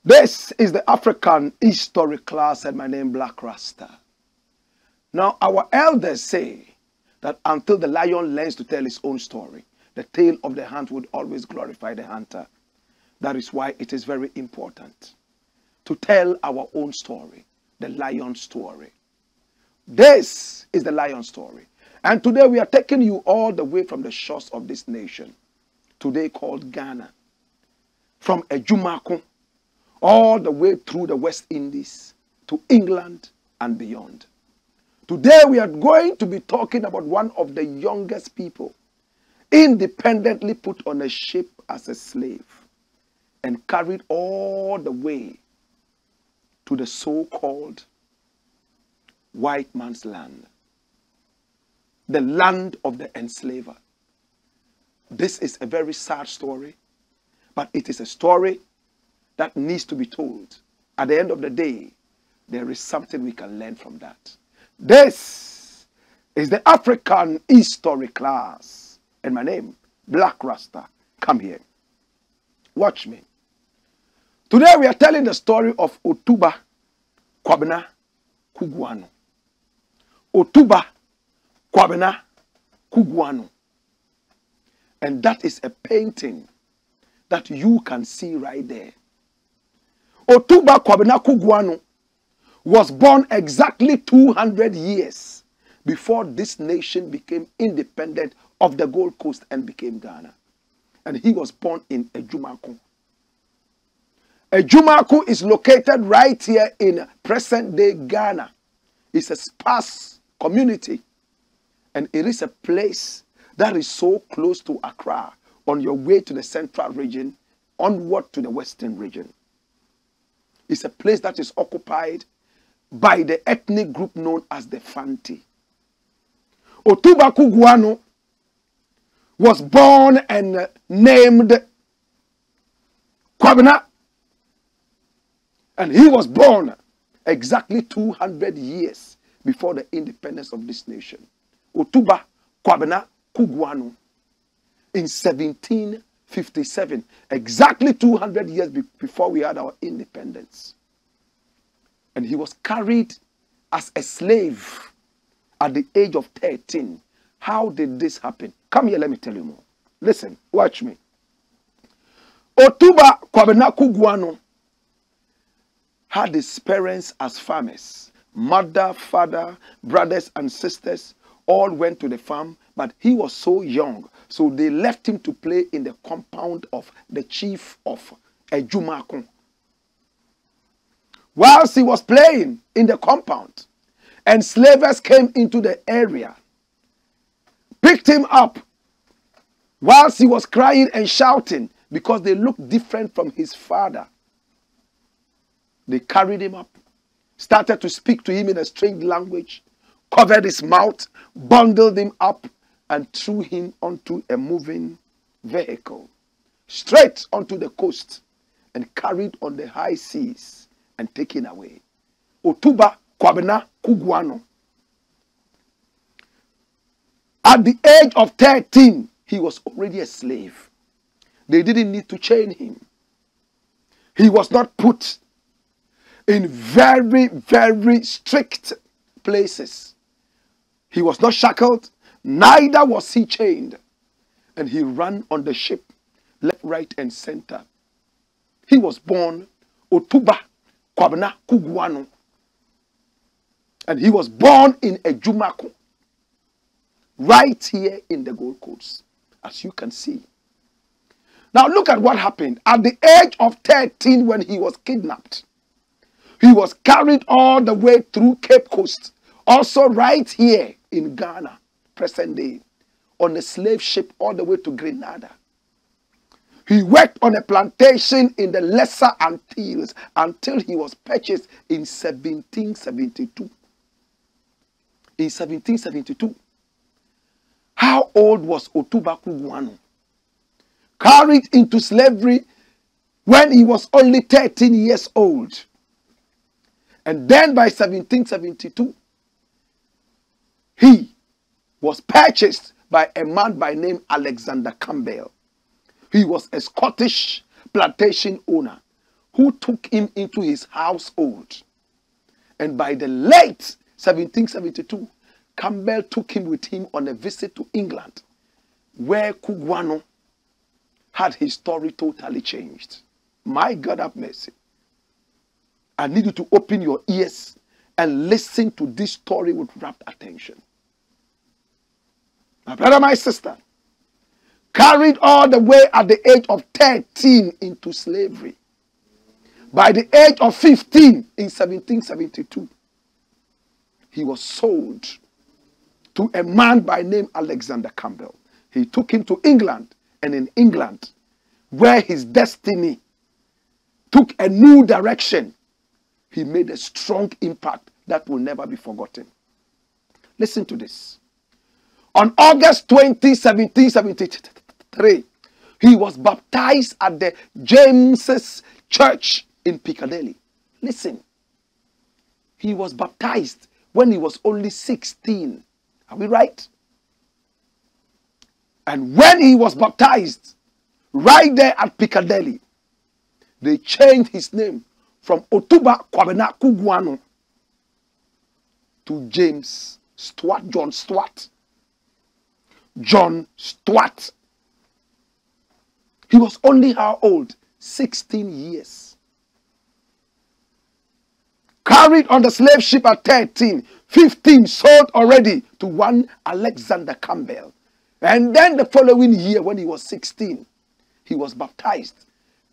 This is the African history class, and my name Black Rasta. Now, our elders say that until the lion learns to tell his own story, the tail of the hunt would always glorify the hunter. That is why it is very important to tell our own story, the lion story. This is the lion story. And today we are taking you all the way from the shores of this nation, today called Ghana, from Ejumako, all the way through the West Indies to England and beyond. Today we are going to be talking about one of the youngest people independently put on a ship as a slave and carried all the way to the so-called white man's land, the land of the enslaver. This is a very sad story, but it is a story that needs to be told. At the end of the day, there is something we can learn from that. This is the African history class. And my name, Black Rasta. Come here. Watch me. Today we are telling the story of Ottobah Quabna Cugoano. Ottobah Quabna Cugoano. And that is a painting that you can see right there. Ottobah Quabna Cugoano was born exactly 200 years before this nation became independent of the Gold Coast and became Ghana. And he was born in Ejumako. Ejumako is located right here in present-day Ghana. It's a sparse community, and it is a place that is so close to Accra on your way to the central region, onward to the western region. It's a place that is occupied by the ethnic group known as the Fanti. Ottobah Cugoano was born and named Quabna, and he was born exactly 200 years before the independence of this nation. Ottobah Quabna Cugoano in 1757, exactly 200 years before we had our independence. And he was carried as a slave at the age of 13. How did this happen? Come here, let me tell you more. Listen, watch me. Ottobah Quabna Cugoano had his parents as farmers. Mother, father, brothers and sisters all went to the farm, but he was so young, so they left him to play in the compound of the chief of Ejumako. Whilst he was playing in the compound, enslavers came into the area, picked him up, whilst he was crying and shouting because they looked different from his father. They carried him up, started to speak to him in a strange language, covered his mouth, bundled him up, and threw him onto a moving vehicle, straight onto the coast, and carried on the high seas and taken away. Ottobah Quabna Cugoano. At the age of 13, he was already a slave. They didn't need to chain him. He was not put in very, very strict places. He was not shackled, neither was he chained. And he ran on the ship, left, right, and center. He was born Ottobah Quabna Cugoano. And he was born in Ejumako, right here in the Gold Coast, as you can see. Now look at what happened. At the age of 13, when he was kidnapped, he was carried all the way through Cape Coast, also right here in Ghana, present day, on a slave ship all the way to Grenada. He worked on a plantation in the Lesser Antilles until he was purchased in 1772. In 1772. How old was Ottobah Quabna? Carried into slavery when he was only 13 years old. And then by 1772, he was purchased by a man by name Alexander Campbell. He was a Scottish plantation owner who took him into his household. And by the late 1772, Campbell took him with him on a visit to England, where Cugoano had his story totally changed. My God have mercy. I need you to open your ears and listen to this story with rapt attention. My brother, my sister, carried all the way at the age of 13 into slavery. By the age of 15 in 1772, he was sold to a man by name Alexander Campbell. He took him to England, and in England, where his destiny took a new direction, he made a strong impact that will never be forgotten. Listen to this. On August 20, 1773, he was baptized at the James's Church in Piccadilly. Listen. He was baptized when he was only 16. Are we right? And when he was baptized, right there at Piccadilly, they changed his name from Ottobah Quabna Cugoano to James Stuart, John Stuart. John Stuart. He was only how old? 16 years. Carried on the slave ship at 13, 15 sold already to one Alexander Campbell. And then the following year, when he was 16, he was baptized.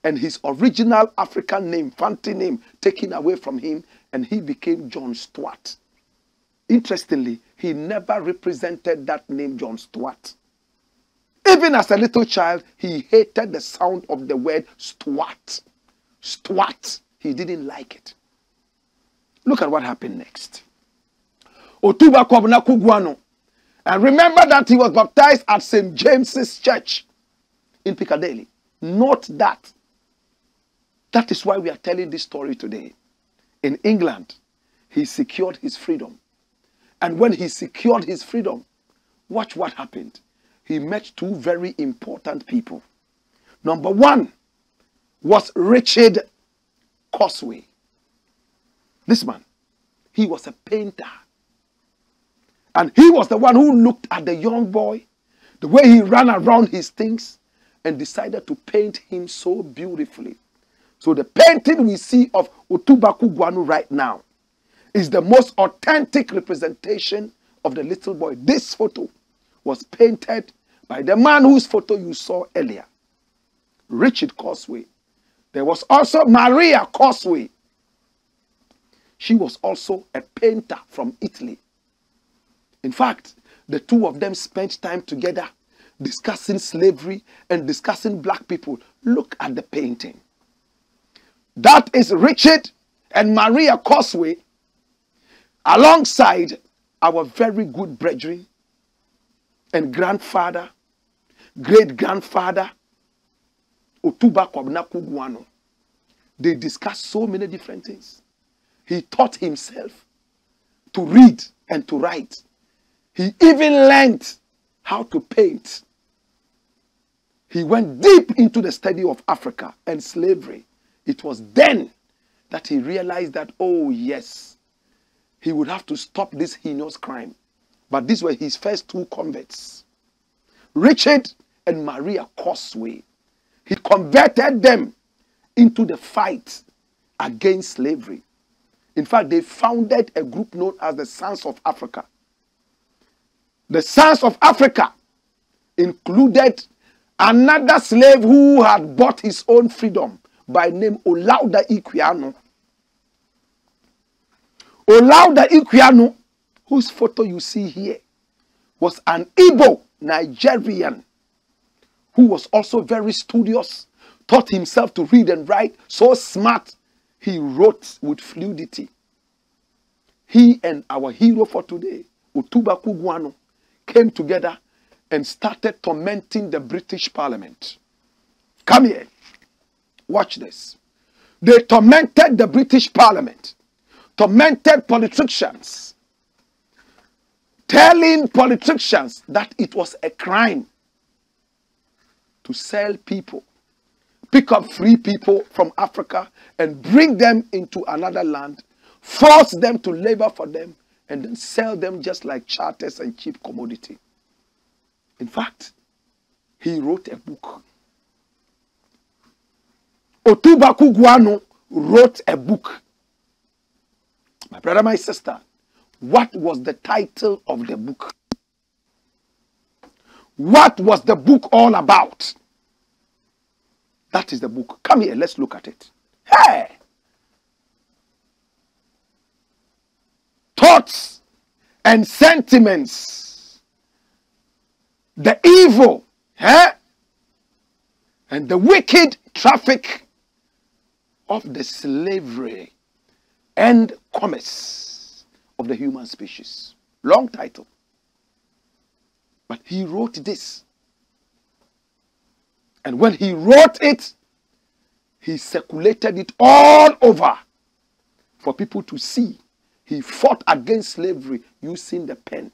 And his original African name, fancy name, taken away from him, and he became John Stuart. Interestingly, he never represented that name John Stuart. Even as a little child, he hated the sound of the word Stuart. Stuart. He didn't like it. Look at what happened next. Ottobah Quabna Cugoano. And remember that he was baptized at St. James's Church in Piccadilly. Note that. That is why we are telling this story today. In England, he secured his freedom. And when he secured his freedom, watch what happened. He met two very important people. Number one was Richard Causeway. This man, he was a painter. And he was the one who looked at the young boy, the way he ran around his things, and decided to paint him so beautifully. So the painting we see of Ottobah Quabna right now is the most authentic representation of the little boy. This photo was painted by the man whose photo you saw earlier, Richard Causeway. There was also Maria Causeway. She was also a painter from Italy. In fact, the two of them spent time together discussing slavery and discussing black people. Look at the painting. That is Richard and Maria Causeway alongside our very good brethren and grandfather, great-grandfather, Ottobah Quabna Cugoano. They discussed so many different things. He taught himself to read and to write. He even learned how to paint. He went deep into the study of Africa and slavery. It was then that he realized that, oh yes, he would have to stop this heinous crime. But these were his first two converts, Richard and Maria Causeway. He converted them into the fight against slavery. In fact, they founded a group known as the Sons of Africa. The Sons of Africa included another slave who had bought his own freedom by name Ottobah Quabna. Ottobah Quabna, whose photo you see here, was an Igbo Nigerian who was also very studious, taught himself to read and write, so smart, he wrote with fluidity. He and our hero for today, Ottobah Cugoano, came together and started tormenting the British Parliament. Come here. Watch this. They tormented the British Parliament, tormented politicians, telling politicians that it was a crime to sell people, pick up free people from Africa and bring them into another land, force them to labor for them, and then sell them just like charters and cheap commodity. In fact, he wrote a book. Ottobah Cugoano wrote a book. My brother, my sister, what was the title of the book? What was the book all about? That is the book. Come here, let's look at it. Hey! Thoughts and sentiments. The evil, and the wicked traffic of the slavery and commerce of the human species. Long title. But he wrote this. And when he wrote it, he circulated it all over for people to see. He fought against slavery using the pen.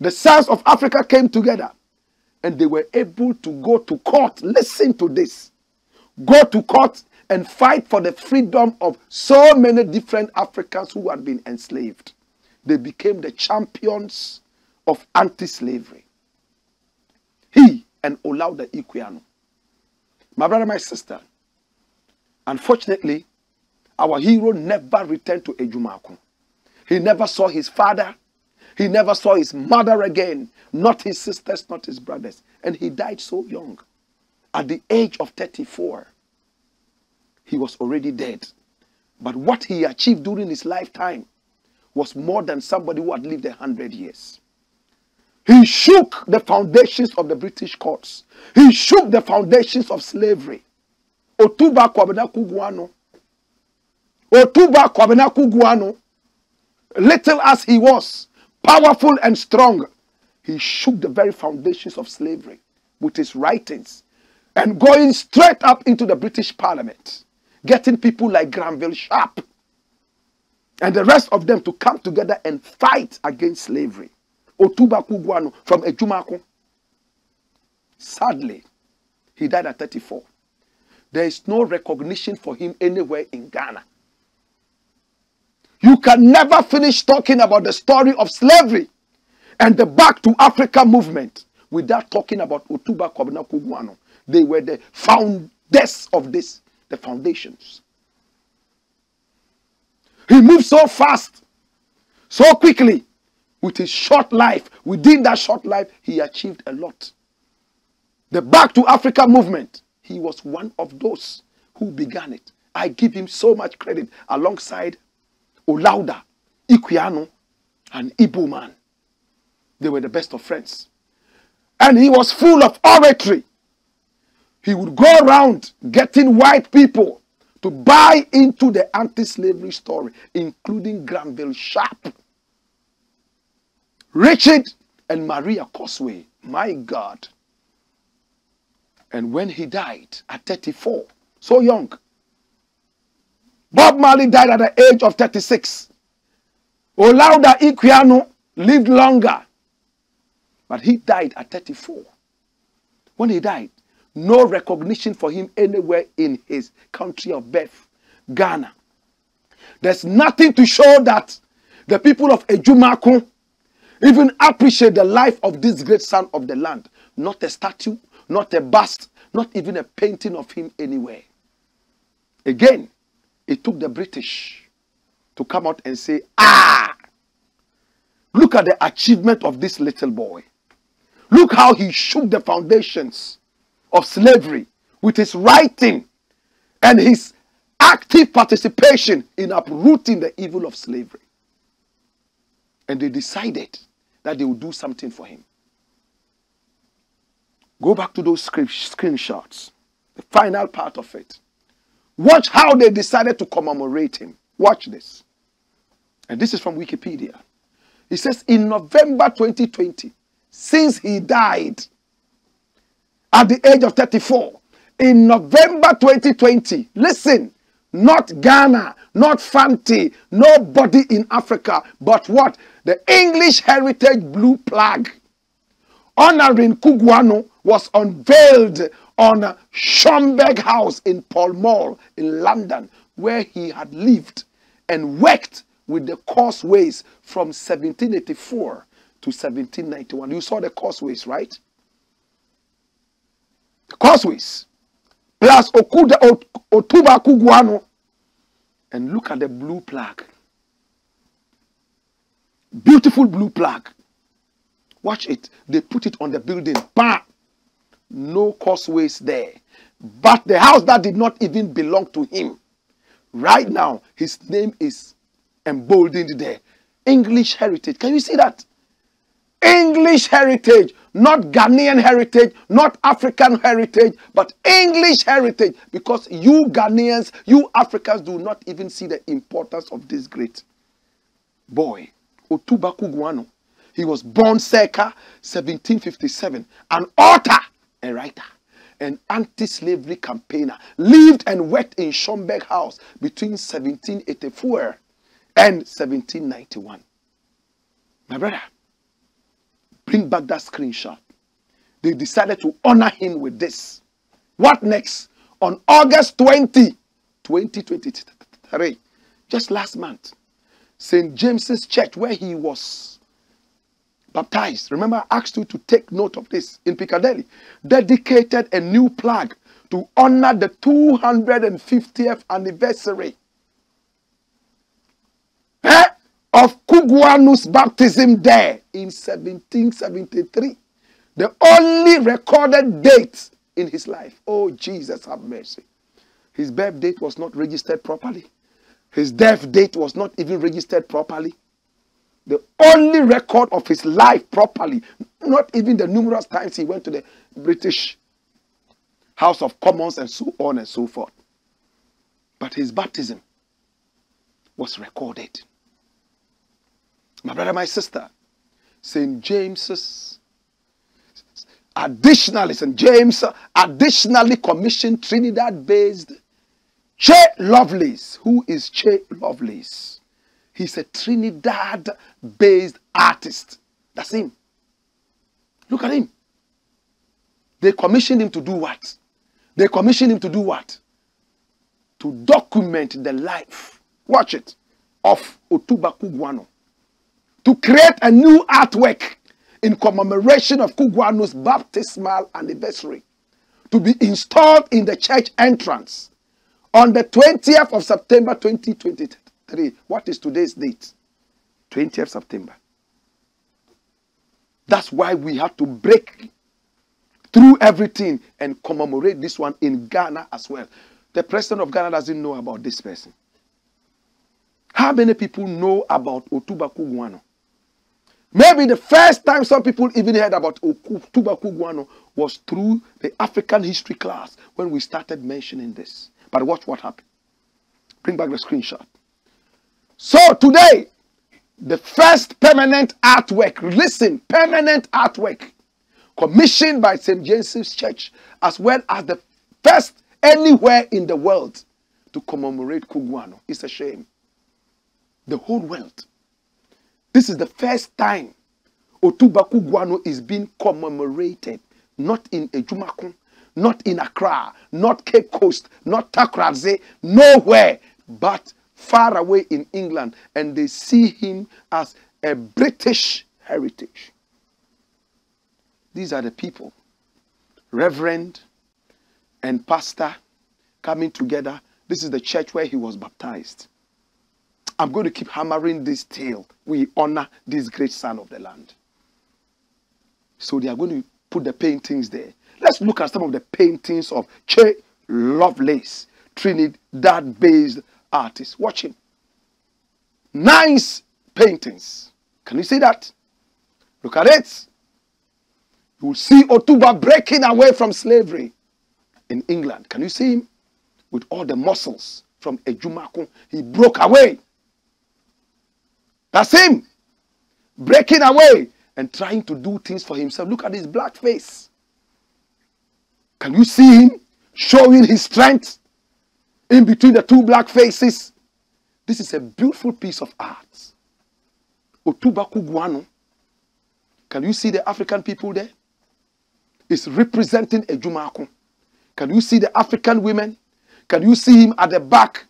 The Sons of Africa came together and they were able to go to court. Listen to this. Go to court and fight for the freedom of so many different Africans who had been enslaved. They became the champions of anti-slavery. He and Ottobah Quabna. My brother, my sister, unfortunately, our hero never returned to Ejumaku. He never saw his father. He never saw his mother again. Not his sisters, not his brothers. And he died so young. At the age of 34, he was already dead. But what he achieved during his lifetime was more than somebody who had lived 100 years. He shook the foundations of the British courts. He shook the foundations of slavery. Ottobah Quabna Cugoano. Ottobah Quabna Cugoano, little as he was, powerful and strong, he shook the very foundations of slavery with his writings and going straight up into the British Parliament, getting people like Granville Sharp and the rest of them to come together and fight against slavery. Ottobah Cugoano from Ejumaku. Sadly, he died at 34. There is no recognition for him anywhere in Ghana. You can never finish talking about the story of slavery and the Back to Africa movement without talking about Ottobah Quabna Cugoano. They were the founders of this, the foundations. He moved so fast, so quickly, with his short life. Within that short life, he achieved a lot. The Back to Africa movement, he was one of those who began it. I give him so much credit alongside Ottobah Quabna and Igbo man. They were the best of friends. And he was full of oratory. He would go around getting white people to buy into the anti-slavery story, including Granville Sharp, Richard and Maria Cosway. My God. And when he died at 34, so young, Bob Marley died at the age of 36. Ottobah Quabna lived longer, but he died at 34. When he died, no recognition for him anywhere in his country of birth, Ghana. There's nothing to show that the people of Ejumaku even appreciate the life of this great son of the land. Not a statue, not a bust, not even a painting of him anywhere. Again, it took the British to come out and say, look at the achievement of this little boy. Look how he shook the foundations of slavery with his writing and his active participation in uprooting the evil of slavery. And they decided that they would do something for him. Go back to those screenshots, the final part of it. Watch how they decided to commemorate him. Watch this. And this is from Wikipedia. It says, in November 2020, since he died at the age of 34, in November 2020, listen, not Ghana, not Fanti, nobody in Africa, but what? The English Heritage Blue Flag honoring Cugoano was unveiled on Schomberg House in Pall Mall in London, where he had lived and worked with the causeways from 1784 to 1791. You saw the causeways, right? The causeways. Plus Ottobah Quabna. And look at the blue flag. Beautiful blue flag. Watch it. They put it on the building. Bam! No causeways there. But the house that did not even belong to him, right now, his name is emboldened there. English heritage. Can you see that? English heritage. Not Ghanaian heritage, not African heritage, but English heritage. Because you Ghanaians, you Africans do not even see the importance of this great boy. Ottobah Quabna. He was born circa 1757. An author, a writer, an anti-slavery campaigner. Lived and worked in Schomberg House between 1784 and 1791. My brother, bring back that screenshot. They decided to honor him with this. What next? On August 20, 2023, just last month, St. James's Church, where he was baptized. Remember, I asked you to take note of this in Piccadilly. Dedicated a new plaque to honor the 250th anniversary of Cugoano's baptism there in 1773. The only recorded date in his life. Oh, Jesus, have mercy. His birth date was not registered properly. His death date was not even registered properly. The only record of his life properly, not even the numerous times he went to the British House of Commons and so on and so forth. But his baptism was recorded. My brother, my sister, St. James's additionally commissioned Trinidad-based Che Lovelace. Who is Che Lovelace? He's a Trinidad-based artist. That's him. Look at him. They commissioned him to do what? They commissioned him to do what? To document the life, watch it, of Ottobah Quabna. To create a new artwork in commemoration of Cugoano's baptismal anniversary. To be installed in the church entrance on the 20th of September 2023. What is today's date? 20th September. That's why we have to break through everything and commemorate this one in Ghana as well. The president of Ghana doesn't know about this person. How many people know about Ottobah Quabna? Maybe the first time some people even heard about Ottobah Quabna was through the African history class when we started mentioning this. But watch what happened. Bring back the screenshot. So today, the first permanent artwork, listen, permanent artwork, commissioned by St. James's Church, as well as the first anywhere in the world to commemorate Quabna. It's a shame. The whole world. This is the first time Ottobah Quabna is being commemorated. Not in Ejumakun, not in Accra, not Cape Coast, not Takraze, nowhere, but far away in England. And they see him as a British heritage. These are the people, reverend and pastor, coming together, This is the church where he was baptized. I'm going to keep hammering this tale. We honor this great son of the land. So they are going to put the paintings there. Let's look at some of the paintings of Che Lovelace, Trinidad-based artist. Watch him. Nice paintings. Can you see that? Look at it. You will see Ottobah breaking away from slavery in England. Can you see him? With all the muscles from Ejumakun. He broke away. That's him. Breaking away and trying to do things for himself. Look at his black face. Can you see him showing his strength in between the two black faces? This is a beautiful piece of art. Ottobah Quabna. Can you see the African people there? It's representing Ejumakun. Can you see the African women? Can you see him at the back?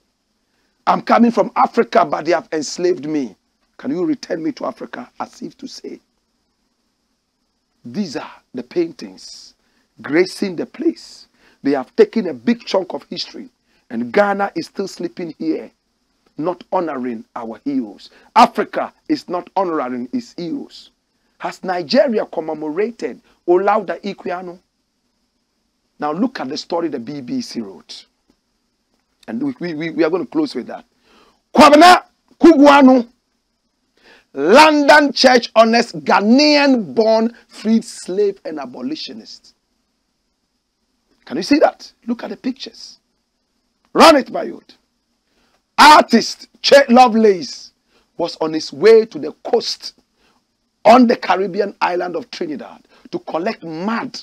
I'm coming from Africa, but they have enslaved me. Can you return me to Africa? As if to say, these are the paintings gracing the place. They have taken a big chunk of history, and Ghana is still sleeping here, not honoring our heroes. Africa is not honoring its heroes. Has Nigeria commemorated Ottobah Quabna? Now look at the story the BBC wrote. And we are going to close with that. Quabna Cugoano, London church honest, Ghanaian-born freed slave and abolitionist. Can you see that? Look at the pictures. Run it by you. Artist Che Lovelace was on his way to the coast on the Caribbean island of Trinidad to collect mud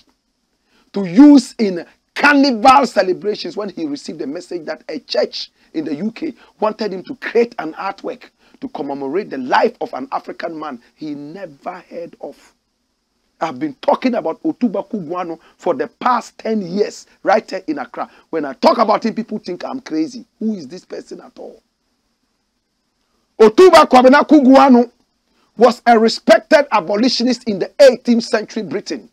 to use in carnival celebrations when he received a message that a church in the UK wanted him to create an artwork to commemorate the life of an African man he never heard of. I've been talking about Ottobah Quabna for the past 10 years right here in Accra. When I talk about him, people think I'm crazy. Who is this person at all? Ottobah Quabna Cugoano was a respected abolitionist in the 18th century Britain.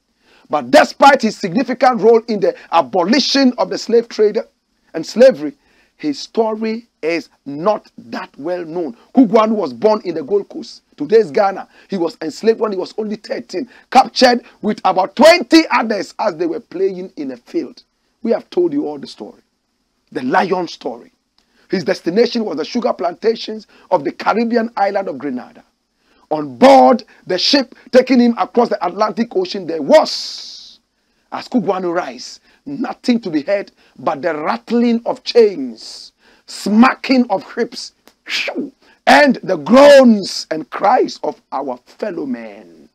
But despite his significant role in the abolition of the slave trade and slavery, his story is not that well known. Cugoano was born in the Gold Coast, today's Ghana. He was enslaved when he was only 13, captured with about 20 others as they were playing in a field. We have told you all the story. The lion story. His destination was the sugar plantations of the Caribbean island of Grenada. On board the ship taking him across the Atlantic Ocean, there was, as Cugoano rise, nothing to be heard but the rattling of chains, smacking of whips, and the groans and cries of our fellow men.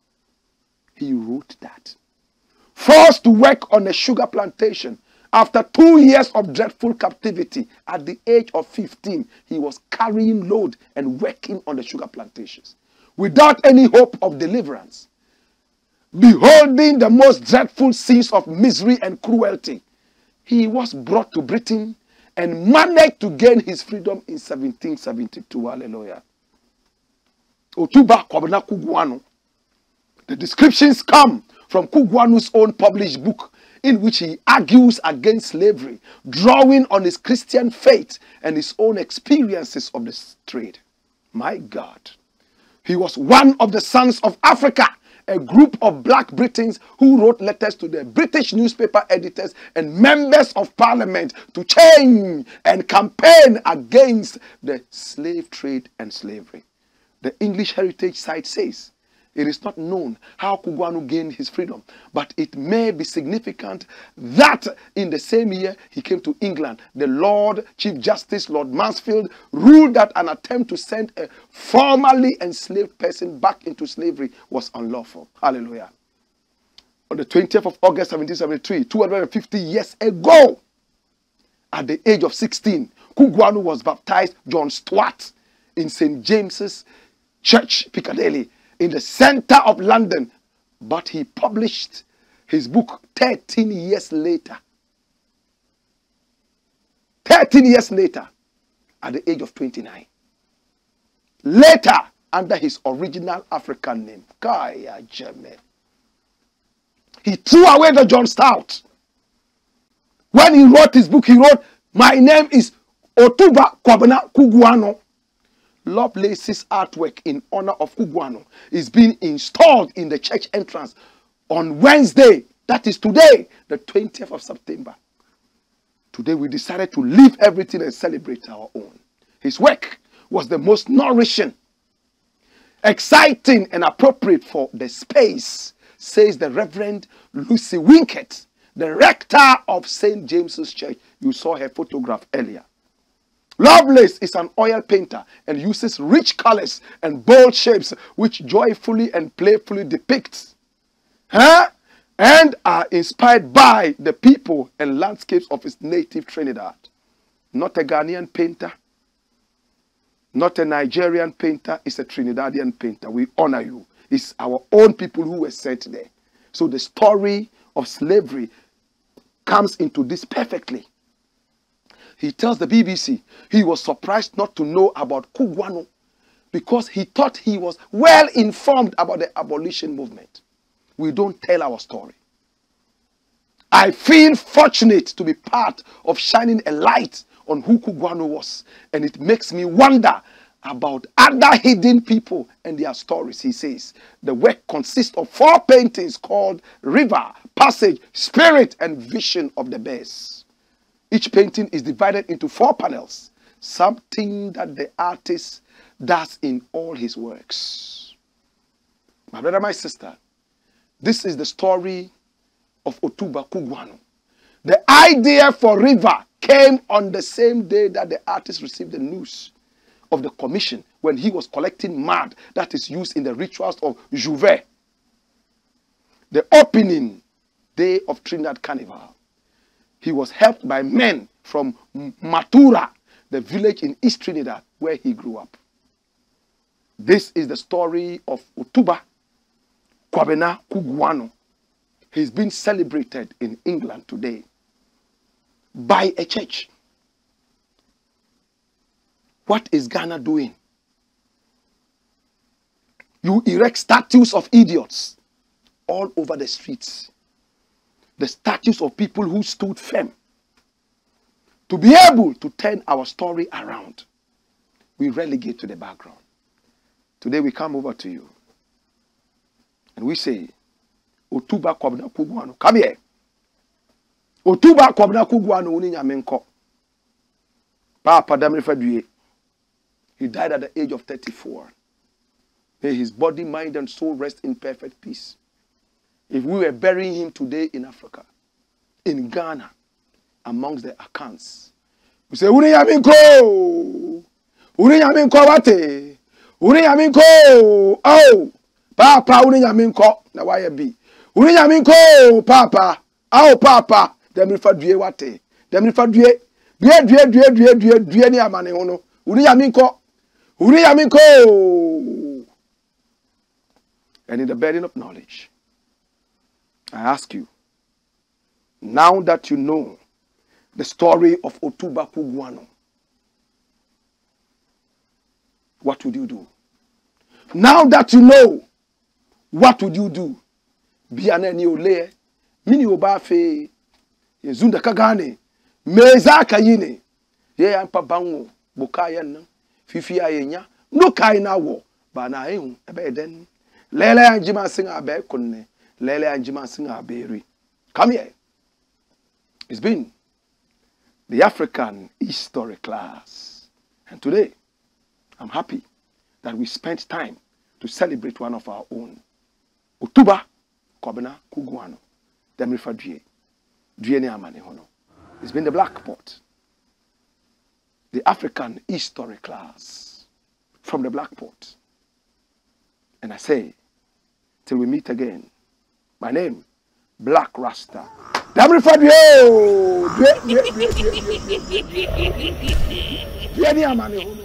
He wrote that. Forced to work on a sugar plantation, after 2 years of dreadful captivity, at the age of 15, he was carrying load and working on the sugar plantations, without any hope of deliverance. Beholding the most dreadful scenes of misery and cruelty, he was brought to Britain and managed to gain his freedom in 1772. Hallelujah. Ottobah Quabna Cugoano. The descriptions come from Cugoano's own published book, in which he argues against slavery, drawing on his Christian faith and his own experiences of the trade. My God. He was one of the Sons of Africa, a group of black Britons who wrote letters to the British newspaper editors and members of parliament to change and campaign against the slave trade and slavery. The English Heritage site says, it is not known how Cugoano gained his freedom, but it may be significant that in the same year he came to England, the Lord Chief Justice Lord Mansfield ruled that an attempt to send a formerly enslaved person back into slavery was unlawful. Hallelujah. On the 20th of August 1773, 250 years ago, at the age of 16, Cugoano was baptized John Stuart in St. James's Church, Piccadilly, in the center of London, but he published his book 13 years later. 13 years later, at the age of 29. Later, under his original African name, Kaya Jeme. He threw away the John Stout. When he wrote his book, he wrote, my name is Ottobah Quabna Cugoano. Lovelace's artwork in honor of Cugoano is being installed in the church entrance on Wednesday. That is today, the 20th of September. Today we decided to leave everything and celebrate our own. His work was the most nourishing, exciting, and appropriate for the space, says the Reverend Lucy Winkett, the rector of St. James's Church. You saw her photograph earlier. Lovelace is an oil painter and uses rich colors and bold shapes which joyfully and playfully depicts and are inspired by the people and landscapes of his native Trinidad. Not a Ghanaian painter, not a Nigerian painter, it's a Trinidadian painter. We honor you. It's our own people who were sent there. So the story of slavery comes into this perfectly. He tells the BBC he was surprised not to know about Cugoano because he thought he was well informed about the abolition movement. We don't tell our story. I feel fortunate to be part of shining a light on who Cugoano was, and it makes me wonder about other hidden people and their stories. He says the work consists of 4 paintings called River, Passage, Spirit, and Vision of the Bears. Each painting is divided into 4 panels, something that the artist does in all his works. My brother, my sister, this is the story of Ottobah Cugoano. The idea for River came on the same day that the artist received the news of the commission when he was collecting mud that is used in the rituals of Juve, the opening day of Trinidad Carnival. He was helped by men from Matura, the village in East Trinidad where he grew up. This is the story of Ottobah Quabna Cugoano. He's been celebrated in England today by a church. What is Ghana doing? You erect statues of idiots all over the streets. The statues of people who stood firm to be able to turn our story around. We relegate to the background. Today we come over to you and we say, Ottobah Quabna Cugoano, come here. Ottobah Quabna Cugoano uni nyamenko. Papa Damri Fadue. He died at the age of 34. May his body, mind, and soul rest in perfect peace. If we were burying him today in Africa, in Ghana, amongst the Akans, we say, Uni Yaminko! Uni Yaminko wate! Uni Yaminko! Oh! Papa, Uni Yaminko! Na why be? Uni Yaminko! Papa! Oh, Papa! Dem rifa due wate. Dem rifa due. Due ni amane hono. Uni Yaminko! Uni Yaminko! And in the burden of knowledge, I ask you, now that you know the story of Ottobah Cugoano, what would you do? Now that you know, what would you do? Biane ni ole, mini obafe, yezunda kagane, meza kayine, ye ampa bango, bokaya na, fifi ayenya, no kaina wo, bana ehun, ebe eden, lele anjima singa abe kunne, lele anjima singa aberi. Come here. It's been the African history class. And today, I'm happy that we spent time to celebrate one of our own. Ottobah Quabna Cugoano. Demrifa Due. Due ne amane hono. It's been the Black Pot. The African history class from the Black Pot. And I say, till we meet again, my name, Black Rasta. Demrifa Due. Due ne amane hono.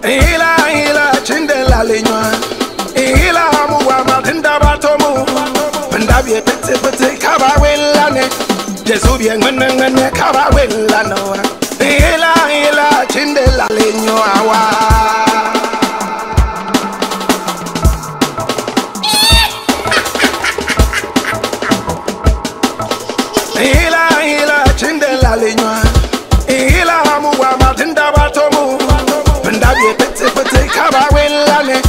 Ila chindela lenywa ila muwa matinda batomu ndabiye pete kaba welane Jesu bien ngene kaba welano ila chindela lenywa wa la leña. Ila muwa matinda batomu. Ndabi pete pete kaba welane.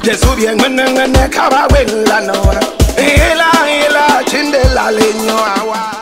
Jesu bien mene kaba welano. Ila chinde la leña.